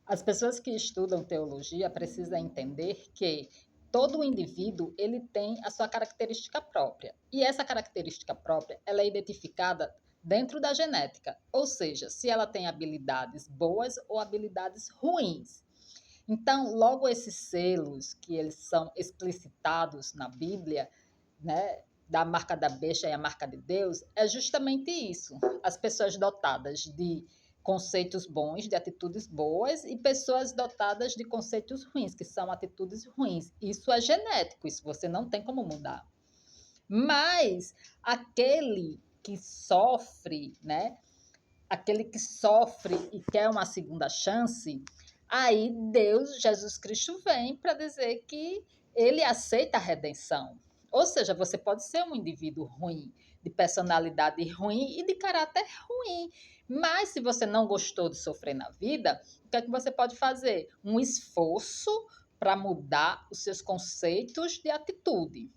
As pessoas que estudam teologia precisam entender que todo indivíduo ele tem a sua característica própria. E essa característica própria ela é identificada dentro da genética, ou seja, se ela tem habilidades boas ou habilidades ruins. Então, logo esses selos que eles são explicitados na Bíblia, né, da marca da besta e a marca de Deus, é justamente isso. As pessoas dotadas de conceitos bons, de atitudes boas, e pessoas dotadas de conceitos ruins, que são atitudes ruins. Isso é genético, isso você não tem como mudar. Mas aquele que sofre, né? Aquele que sofre e quer uma segunda chance, aí Deus, Jesus Cristo, vem para dizer que ele aceita a redenção. Ou seja, você pode ser um indivíduo ruim, de personalidade ruim e de caráter ruim. Mas se você não gostou de sofrer na vida, o que é que você pode fazer? Um esforço para mudar os seus conceitos de atitude,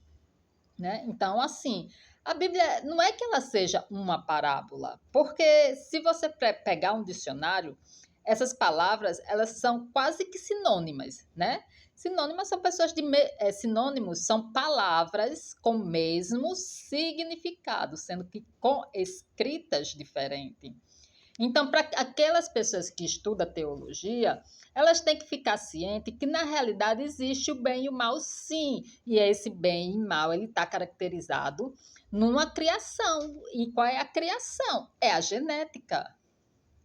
né? Então, assim, a Bíblia não é que ela seja uma parábola, porque se você pegar um dicionário, essas palavras elas são quase que sinônimas, né? Sinônimas são pessoas sinônimos são palavras com o mesmo significado, sendo que com escritas diferentes. Então, para aquelas pessoas que estudam teologia, elas têm que ficar cientes que, na realidade, existe o bem e o mal, sim. E esse bem e mal, ele está caracterizado numa criação. E qual é a criação? É a genética.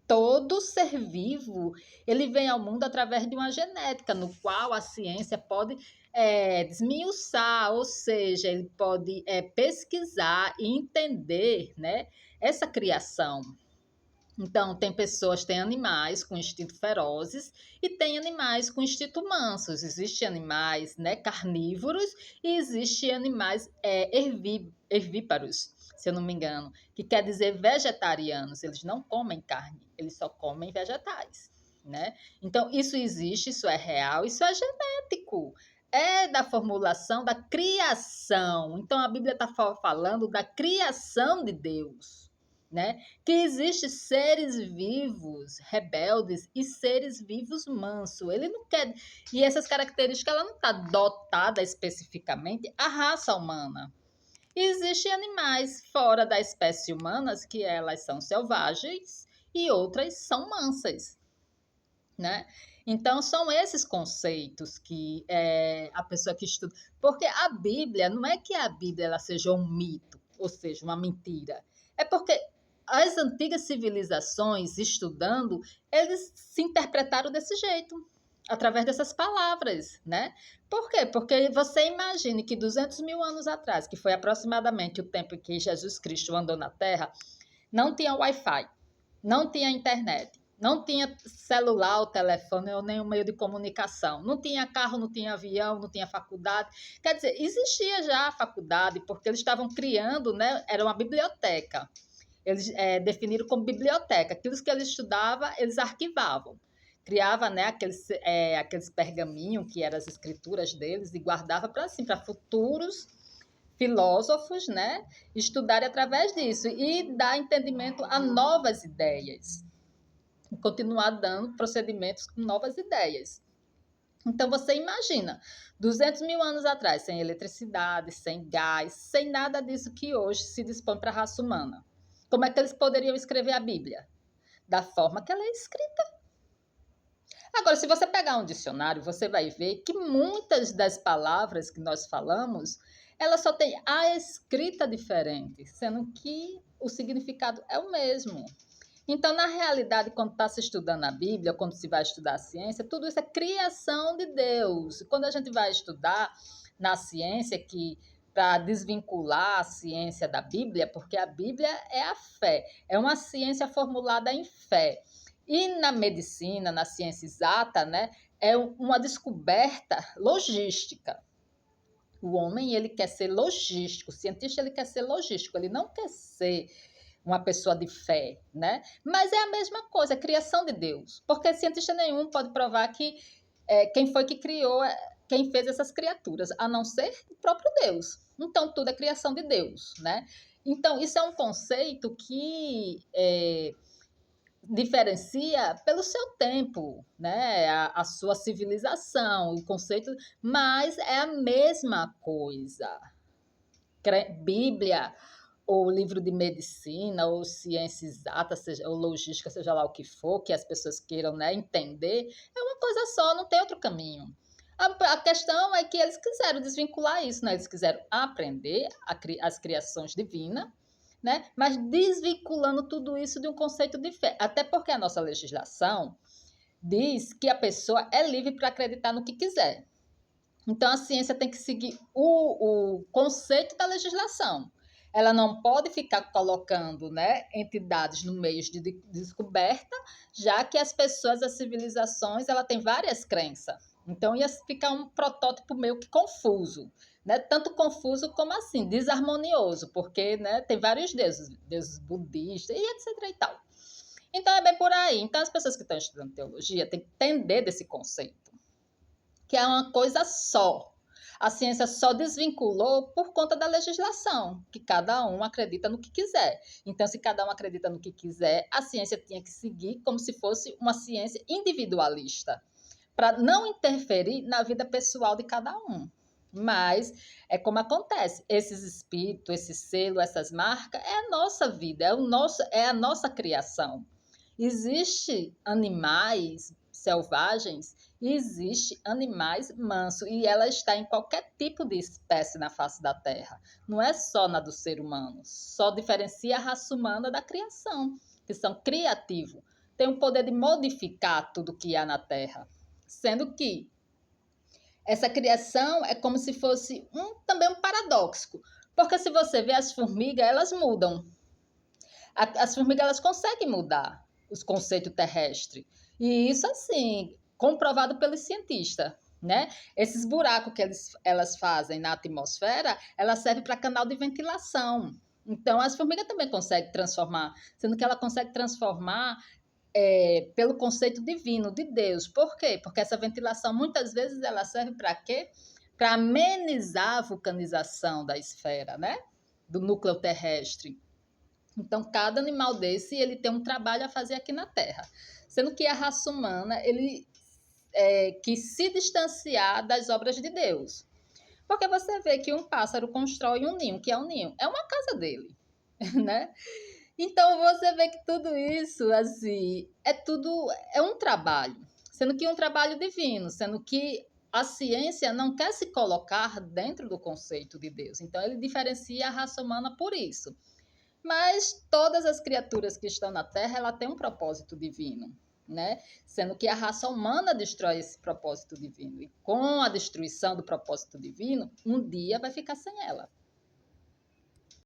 Todo ser vivo, ele vem ao mundo através de uma genética, no qual a ciência pode desmiuçar, ou seja, ele pode pesquisar e entender, né, essa criação. Então, tem animais com instinto ferozes e tem animais com instinto mansos. Existem animais, né, carnívoros e existem animais herbíparos, se eu não me engano, que quer dizer vegetarianos. Eles não comem carne, eles só comem vegetais, né? Então, isso existe, isso é real, isso é genético. É da formulação, da criação. Então, a Bíblia está falando da criação de Deus, né? Que existem seres vivos rebeldes e seres vivos mansos. Ele não quer. E essas características ela não está dotada especificamente à raça humana. Existem animais fora da espécie humana que elas são selvagens e outras são mansas, né? Então, são esses conceitos que a pessoa que estuda. Porque a Bíblia, não é que a Bíblia ela seja um mito, ou seja, uma mentira. É porque as antigas civilizações, estudando, eles se interpretaram desse jeito, através dessas palavras, né? Por quê? Porque você imagine que 200 mil anos atrás, que foi aproximadamente o tempo em que Jesus Cristo andou na Terra, não tinha Wi-Fi, não tinha internet, não tinha celular ou telefone ou nenhum meio de comunicação. Não tinha carro, não tinha avião, não tinha faculdade. Quer dizer, existia já a faculdade, porque eles estavam criando, né? Era uma biblioteca. Eles definiram como biblioteca. Aquilo que eles estudavam, eles arquivavam. Criava, né, aqueles pergaminhos que eram as escrituras deles e guardava para assim, para futuros filósofos, né, estudarem através disso e dar entendimento a novas ideias e continuar dando procedimentos com novas ideias. Então, você imagina, 200 mil anos atrás, sem eletricidade, sem gás, sem nada disso que hoje se dispõe para a raça humana. Como é que eles poderiam escrever a Bíblia? Da forma que ela é escrita. Agora, se você pegar um dicionário, você vai ver que muitas das palavras que nós falamos, ela só tem a escrita diferente, sendo que o significado é o mesmo. Então, na realidade, quando está se estudando a Bíblia, quando se vai estudar a ciência, tudo isso é criação de Deus. Quando a gente vai estudar na ciência, que para desvincular a ciência da Bíblia, porque a Bíblia é a fé, é uma ciência formulada em fé. E na medicina, na ciência exata, né, é uma descoberta logística. O homem, ele quer ser logístico, o cientista, ele quer ser logístico, ele não quer ser uma pessoa de fé, né? Mas é a mesma coisa, é a criação de Deus. Porque cientista nenhum pode provar que quem foi que criou, quem fez essas criaturas, a não ser o próprio Deus. Então, tudo é criação de Deus, né? Então, isso é um conceito que diferencia pelo seu tempo, né? A sua civilização, o conceito, mas é a mesma coisa. Bíblia, ou livro de medicina, ou ciência exata, seja, ou logística, seja lá o que for, que as pessoas queiram, né, entender, é uma coisa só, não tem outro caminho. A questão é que eles quiseram desvincular isso, né? Eles quiseram aprender as criações divinas, né? Mas desvinculando tudo isso de um conceito de fé. Até porque a nossa legislação diz que a pessoa é livre para acreditar no que quiser. Então, a ciência tem que seguir o conceito da legislação. Ela não pode ficar colocando, né, entidades no meio de descoberta, já que as pessoas, as civilizações, ela tem várias crenças. Então, ia ficar um protótipo meio que confuso, né? Tanto confuso como assim, desarmonioso, porque, né, tem vários deuses budistas e etc e tal. Então, é bem por aí. Então, as pessoas que estão estudando teologia têm que entender desse conceito, que é uma coisa só. A ciência só desvinculou por conta da legislação, que cada um acredita no que quiser. Então, se cada um acredita no que quiser, a ciência tinha que seguir como se fosse uma ciência individualista, para não interferir na vida pessoal de cada um. Mas é como acontece, esses espíritos, esse selo, essas marcas, é a nossa vida, é a nossa criação. Existem animais selvagens e existe animais mansos, e ela está em qualquer tipo de espécie na face da Terra. Não é só na do ser humano, só diferencia a raça humana da criação, que são criativos, tem o poder de modificar tudo que há na Terra, sendo que essa criação é como se fosse também um paradoxo, porque se você vê as formigas, elas mudam. As formigas elas conseguem mudar os conceitos terrestres. E isso, assim, comprovado pelos cientistas, né? Esses buracos que elas fazem na atmosfera, ela serve para canal de ventilação. Então, as formigas também conseguem transformar, sendo que ela consegue transformar pelo conceito divino de Deus. Por quê? Porque essa ventilação, muitas vezes, ela serve para quê? Para amenizar a vulcanização da esfera, né? Do núcleo terrestre. Então, cada animal desse, ele tem um trabalho a fazer aqui na Terra. Sendo que a raça humana, ele quis se distanciar das obras de Deus. Porque você vê que um pássaro constrói um ninho, que é um ninho, é uma casa dele, né? Então, você vê que tudo isso, assim, é um trabalho. Sendo que um trabalho divino, sendo que a ciência não quer se colocar dentro do conceito de Deus. Então, ele diferencia a raça humana por isso. Mas todas as criaturas que estão na Terra, ela tem um propósito divino, né? Sendo que a raça humana destrói esse propósito divino. E com a destruição do propósito divino, um dia vai ficar sem ela.